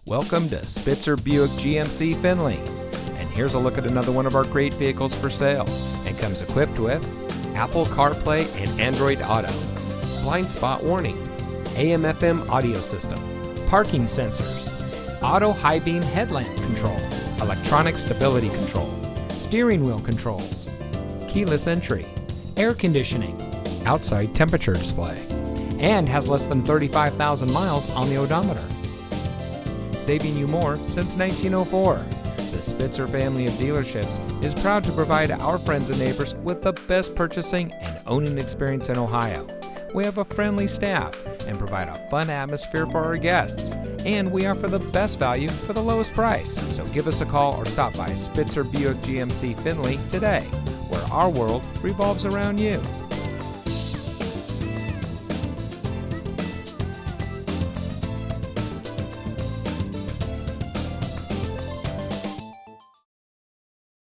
Welcome to Spitzer Buick GMC Findlay. And here's a look at another one of our great vehicles for sale. And comes equipped with Apple CarPlay and Android Auto, blind spot warning, AM/FM audio system, parking sensors, auto high beam headlamp control, electronic stability control, steering wheel controls, keyless entry, air conditioning, outside temperature display, and has less than 35,000 miles on the odometer. Saving you more since 1904. The Spitzer family of dealerships is proud to provide our friends and neighbors with the best purchasing and owning experience in Ohio. We have a friendly staff and provide a fun atmosphere for our guests. And we offer the best value for the lowest price. So give us a call or stop by Spitzer Buick GMC Findlay today, where our world revolves around you.